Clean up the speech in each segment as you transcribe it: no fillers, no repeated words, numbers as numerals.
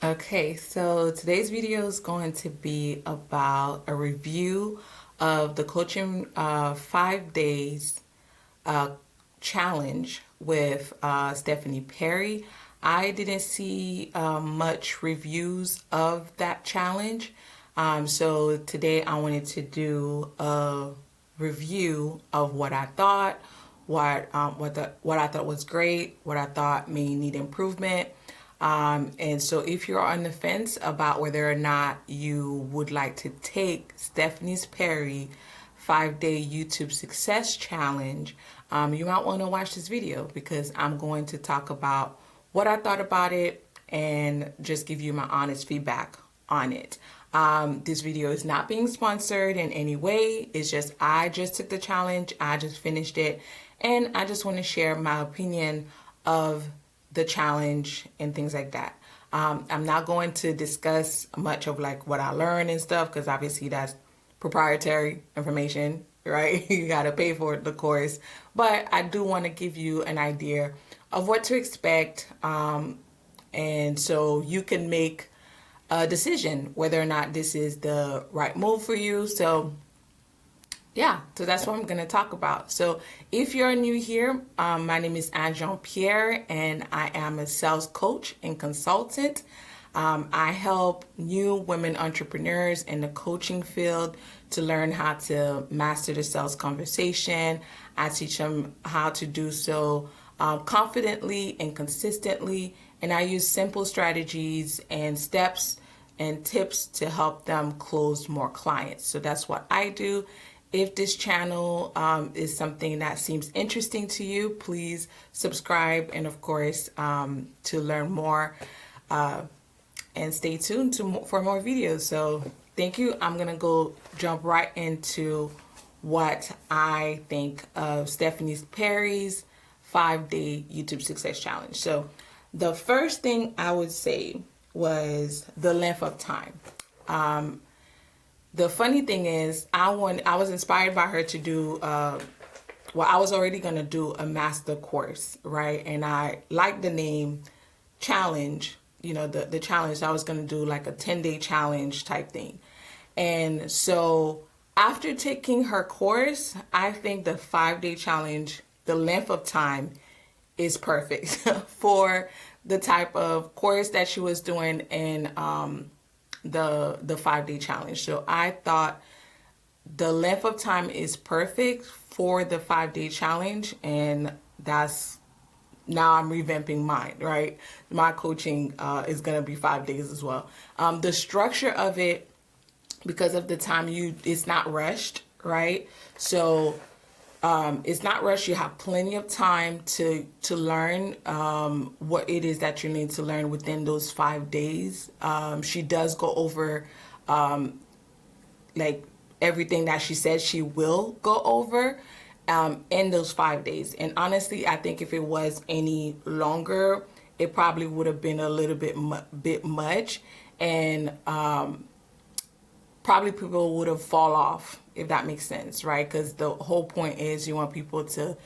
Okay, so today's video is going to be about a review of the coaching 5 days challenge with Stephanie Perry. I didn't see much reviews of that challenge, so today I wanted to do a review of what I thought, what I thought was great, what I thought may need improvement. And so if you're on the fence about whether or not you would like to take Stephanie Perry 5-day YouTube success challenge, you might want to watch this video because I'm going to talk about what I thought about it and just give you my honest feedback on it. This video is not being sponsored in any way. It's just, I just took the challenge. I just finished it. And I just want to share my opinion of the challenge and things like that. I'm not going to discuss much of like what I learned and stuff because obviously that's proprietary information, right? You got to pay for the course. But I do want to give you an idea of what to expect, and so you can make a decision whether or not this is the right move for you. So yeah, so that's what I'm going to talk about. So if you're new here, my name is Jean-Pierre and I am a sales coach and consultant. I help new women entrepreneurs in the coaching field to learn how to master the sales conversation. I teach them how to do so confidently and consistently. And I use simple strategies and steps and tips to help them close more clients. So that's what I do. If this channel is something that seems interesting to you, please subscribe and of course to learn more and stay tuned for more videos. So thank you. I'm gonna jump right into what I think of Stephanie Perry's 5-day YouTube success challenge. So the first thing I would say was the length of time. The funny thing is, I was inspired by her to do, I was already going to do a master course, right? And I liked the name challenge, the challenge. I was going to do like a 10-day challenge type thing. And so after taking her course, I think the 5-day challenge, the length of time is perfect for the type of course that she was doing in, the 5-day challenge. So I thought the length of time is perfect for the 5-day challenge, and that's now I'm revamping mine, right? My coaching is gonna be 5 days as well. The structure of it, because of the time, it's not rushed, right? So it's not rushed. You have plenty of time to learn what it is that you need to learn within those 5 days. She does go over like everything that she said she will go over in those 5 days. And honestly, I think if it was any longer, it probably would have been a little bit much, and probably people would have fall off, if that makes sense, right? Because the whole point is you want people to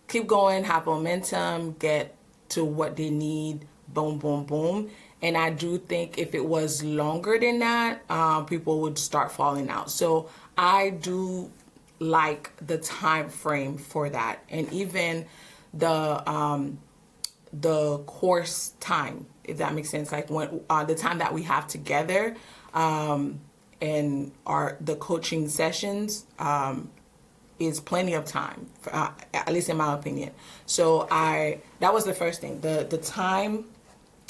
keep going, have momentum, get to what they need, boom, boom, boom. And I do think if it was longer than that, people would start falling out. So I do like the time frame for that, and even the course time, if that makes sense, like when the time that we have together. And the coaching sessions is plenty of time, at least in my opinion. So that was the first thing. The time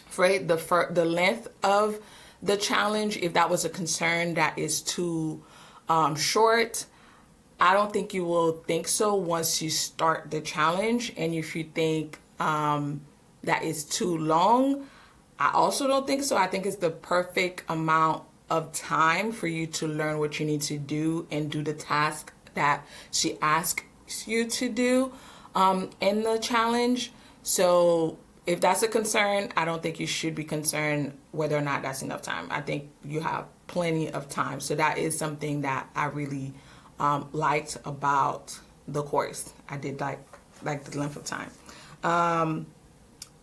for it, the length of the challenge, if that was a concern that is too short, I don't think you will think so once you start the challenge. And if you think that is too long, I also don't think so. I think it's the perfect amount of time for you to learn what you need to do and do the task that she asks you to do in the challenge. So if that's a concern, I don't think you should be concerned whether or not that's enough time. I think you have plenty of time. So that is something that I really liked about the course. I did like the length of time.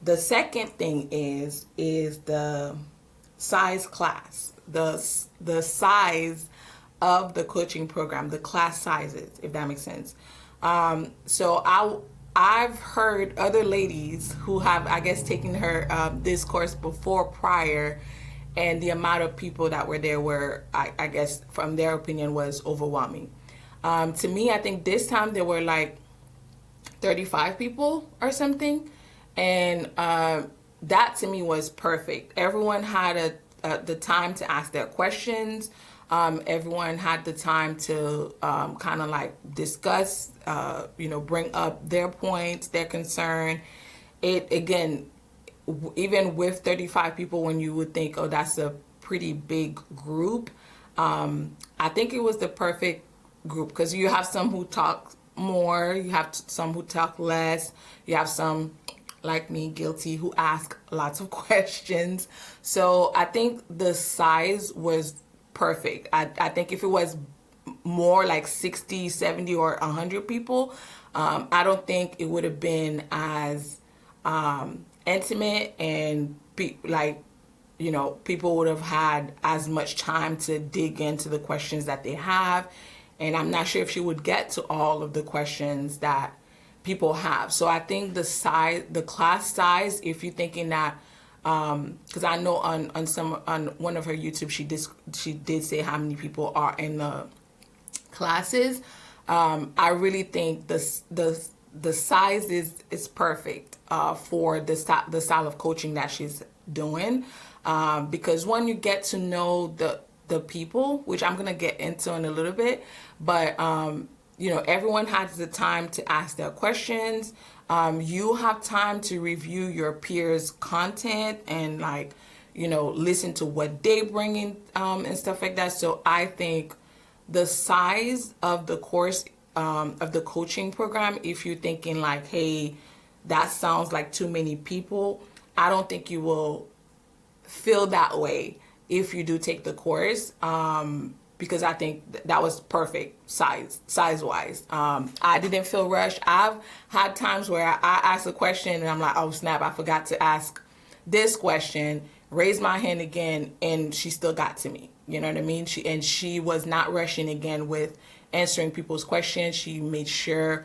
The second thing is the size class, the size of the coaching program, the class sizes, if that makes sense. So I've heard other ladies who have, I guess, taken her this course before prior, and the amount of people that were there were, I guess, from their opinion, was overwhelming. To me, I think this time there were like 35 people or something, and that to me was perfect. Everyone had the time to ask their questions. Everyone had the time to kind of like discuss, bring up their points, their concern. It, again, even with 35 people, when you would think, oh, that's a pretty big group, I think it was the perfect group, because you have some who talk more, you have some who talk less, you have some, like me, guilty, who ask lots of questions. So I think the size was perfect. I think if it was more like 60, 70, or 100 people, I don't think it would have been as intimate, and people would have had as much time to dig into the questions that they have. And I'm not sure if she would get to all of the questions that people have. So I think the class size, if you're thinking that, because I know on one of her YouTube, she did say how many people are in the classes. I really think the size is perfect for the style of coaching that she's doing, because when you get to know the people, which I'm gonna get into in a little bit, but everyone has the time to ask their questions. You have time to review your peers' content and listen to what they bring in and stuff like that. So I think the size of the course, of the coaching program, if you're thinking like, hey, that sounds like too many people, I don't think you will feel that way if you do take the course, because I think that was perfect size-wise. I didn't feel rushed. I've had times where I asked a question and I'm like, oh snap, I forgot to ask this question, raise my hand again, and she still got to me. You know what I mean? She was not rushing again with answering people's questions. She made sure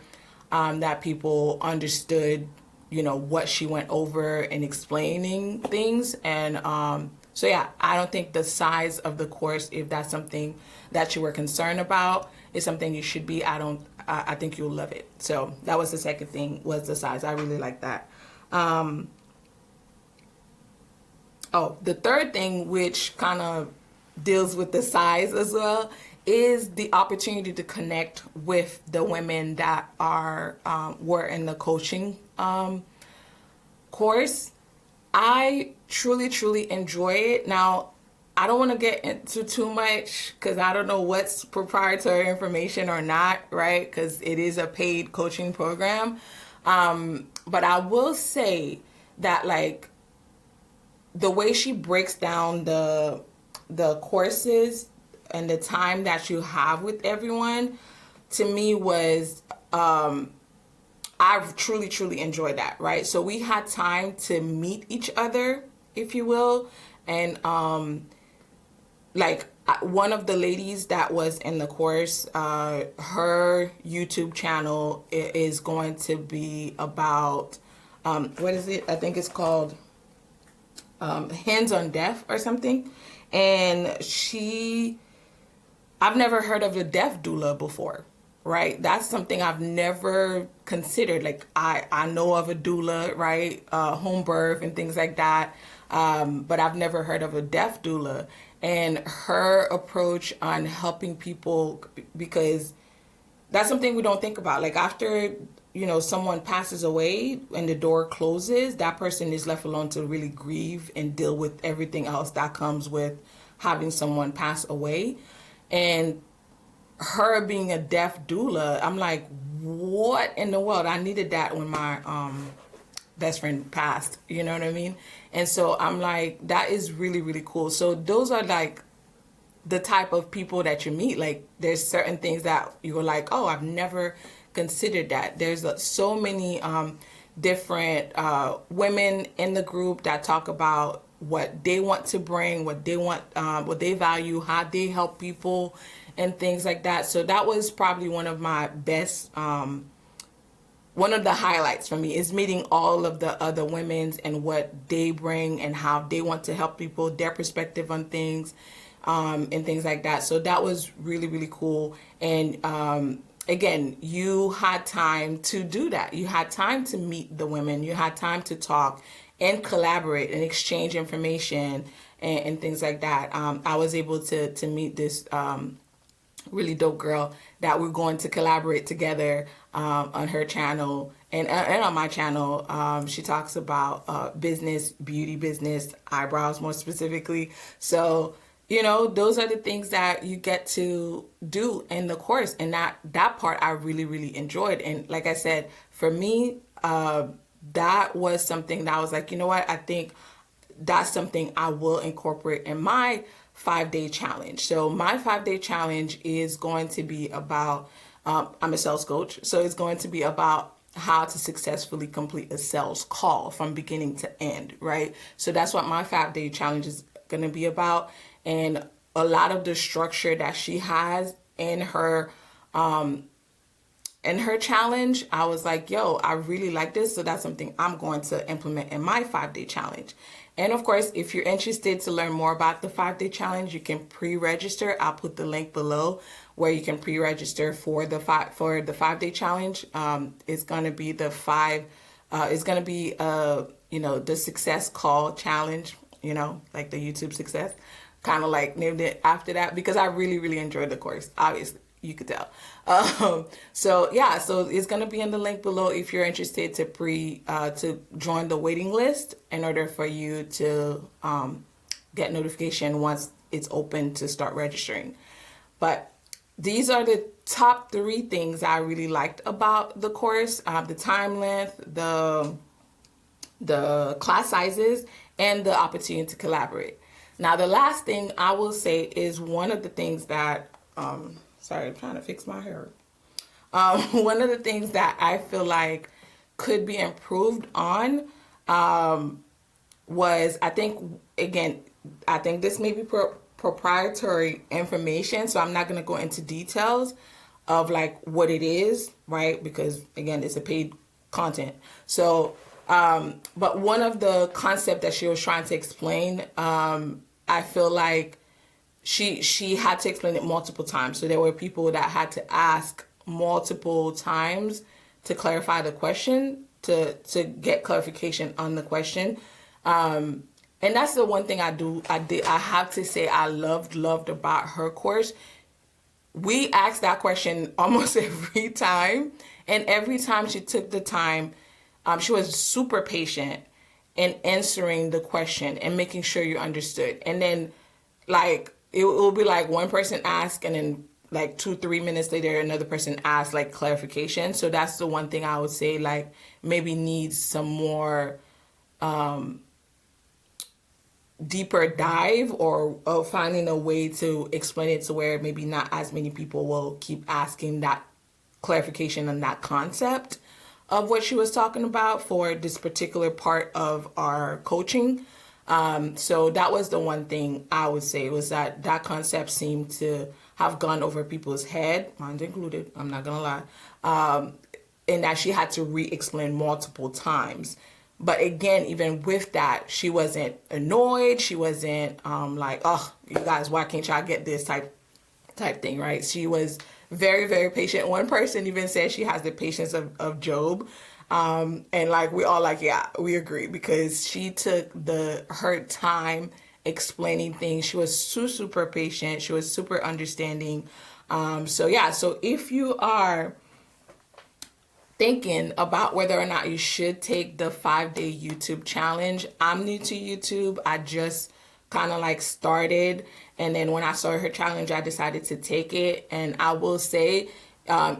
that people understood, what she went over and explaining things. And so yeah, I don't think the size of the course, if that's something that you were concerned about, is something you should be. I think you'll love it. So that was the second thing, was the size. I really like that. The third thing, which kind of deals with the size as well, is the opportunity to connect with the women that were in the coaching course. I truly enjoy it. Now, I don't want to get into too much, because I don't know what's proprietary information or not, right? Because it is a paid coaching program. But I will say that the way she breaks down the courses and the time that you have with everyone, to me was, I've truly enjoyed that, right? So we had time to meet each other, if you will. And one of the ladies that was in the course, her YouTube channel is going to be about, what is it? I think it's called Hands on Deaf or something. And I've never heard of a deaf doula before. Right, that's something I've never considered. I know of a doula, right, home birth and things like that, but I've never heard of a deaf doula. And her approach on helping people, because that's something we don't think about. After someone passes away and the door closes, that person is left alone to really grieve and deal with everything else that comes with having someone pass away. And her being a deaf doula, I'm like, what in the world? I needed that when my best friend passed, you know what I mean? And so I'm like, that is really cool. So those are the type of people that you meet. There's certain things that you're like, oh, I've never considered that. There's so many different women in the group that talk about what they want to bring, what they want, what they value, how they help people, and things like that. So that was probably one of my best, one of the highlights for me, is meeting all of the other women's and what they bring and how they want to help people, their perspective on things, and things like that. So that was really, really cool. And again, you had time to do that. You had time to meet the women. You had time to talk and collaborate and exchange information and things like that. I was able to meet this really dope girl that we're going to collaborate together on her channel and on my channel. She talks about business, beauty business, eyebrows more specifically. So, you know, those are the things that you get to do in the course. And that part I really, really enjoyed. And like I said, for me, that was something that I was like, you know what, I think that's something I will incorporate in my 5-day challenge. So my 5-day challenge is going to be about, I'm a sales coach, so it's going to be about how to successfully complete a sales call from beginning to end, right? So that's what my 5-day challenge is going to be about. And a lot of the structure that she has in her challenge, I was like, yo, I really like this. So that's something I'm going to implement in my 5-day challenge. And of course, if you're interested to learn more about the 5-day challenge, you can pre-register. I'll put the link below where you can pre-register for the 5-day challenge. It's going to be the the success call challenge, you know, like the YouTube success, kind of like named it after that, because I really, really enjoyed the course. Obviously, you could tell. So it's going to be in the link below if you're interested to join the waiting list in order for you to get notification once it's open to start registering. But these are the top 3 things I really liked about the course: the time length, the class sizes, and the opportunity to collaborate. Now, the last thing I will say is one of the things that sorry, I'm trying to fix my hair. One of the things that I feel like could be improved on was, I think this may be proprietary information, so I'm not going to go into details of like what it is, right? Because again, it's a paid content. So, but one of the concepts that she was trying to explain, I feel like she had to explain it multiple times. So there were people that had to ask multiple times to clarify the question, to get clarification on the question. And that's the one thing I have to say I loved about her course. We asked that question almost every time. And every time she took the time, she was super patient in answering the question and making sure you understood. And then like, it will be like one person ask, and then like 2-3 minutes later, another person asks like clarification. So that's the one thing I would say, like, maybe needs some more deeper dive or finding a way to explain it to where maybe not as many people will keep asking that clarification on that concept of what she was talking about for this particular part of our coaching. So that was the one thing I would say, was that concept seemed to have gone over people's head, mine included, I'm not gonna lie, and that she had to re-explain multiple times. But again, even with that, she wasn't annoyed. She wasn't like, oh, you guys, why can't y'all get this type thing, right? She was very, very patient. One person even said she has the patience of Job. And like, we all like, yeah, we agree, because she took her time explaining things. She was super patient. She was super understanding. So if you are thinking about whether or not you should take the 5-day YouTube challenge, I'm new to YouTube. I just kind of like started, and then when I saw her challenge, I decided to take it. And I will say,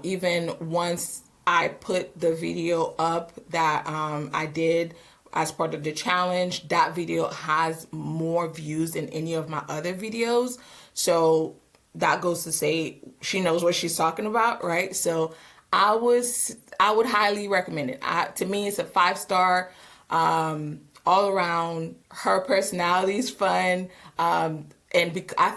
even once I put the video up that I did as part of the challenge, that video has more views than any of my other videos. So that goes to say she knows what she's talking about, right? So I would highly recommend it. To me, it's a 5-star. all around, her personality is fun. I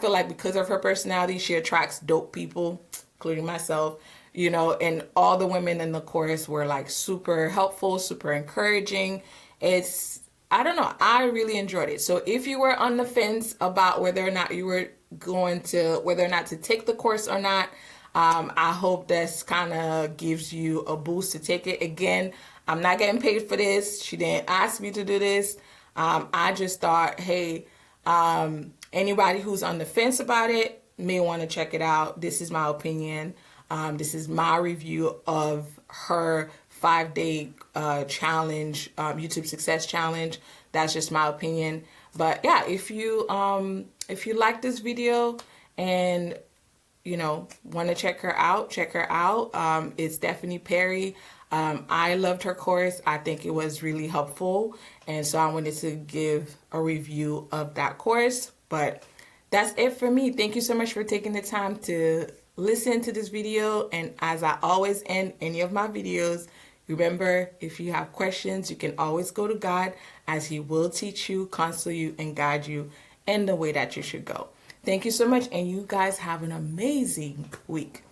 feel like because of her personality, she attracts dope people, including myself, you know, and all the women in the course were like super helpful, super encouraging. I don't know, I really enjoyed it. So if you were on the fence about whether or not you were whether or not to take the course or not, I hope this kind of gives you a boost to take it. Again, I'm not getting paid for this. She didn't ask me to do this. I just thought, hey, anybody who's on the fence about it may want to check it out. This is my opinion. This is my review of her 5-day challenge, YouTube Success Challenge. That's just my opinion. But yeah, if you like this video and you know want to check her out, it's Stephanie Perry. I loved her course. I think it was really helpful, and so I wanted to give a review of that course. But that's it for me. Thank you so much for taking the time to listen to this video. And as I always end any of my videos, remember, if you have questions, you can always go to God, as He will teach you, counsel you, and guide you in the way that you should go. Thank you so much, and you guys have an amazing week.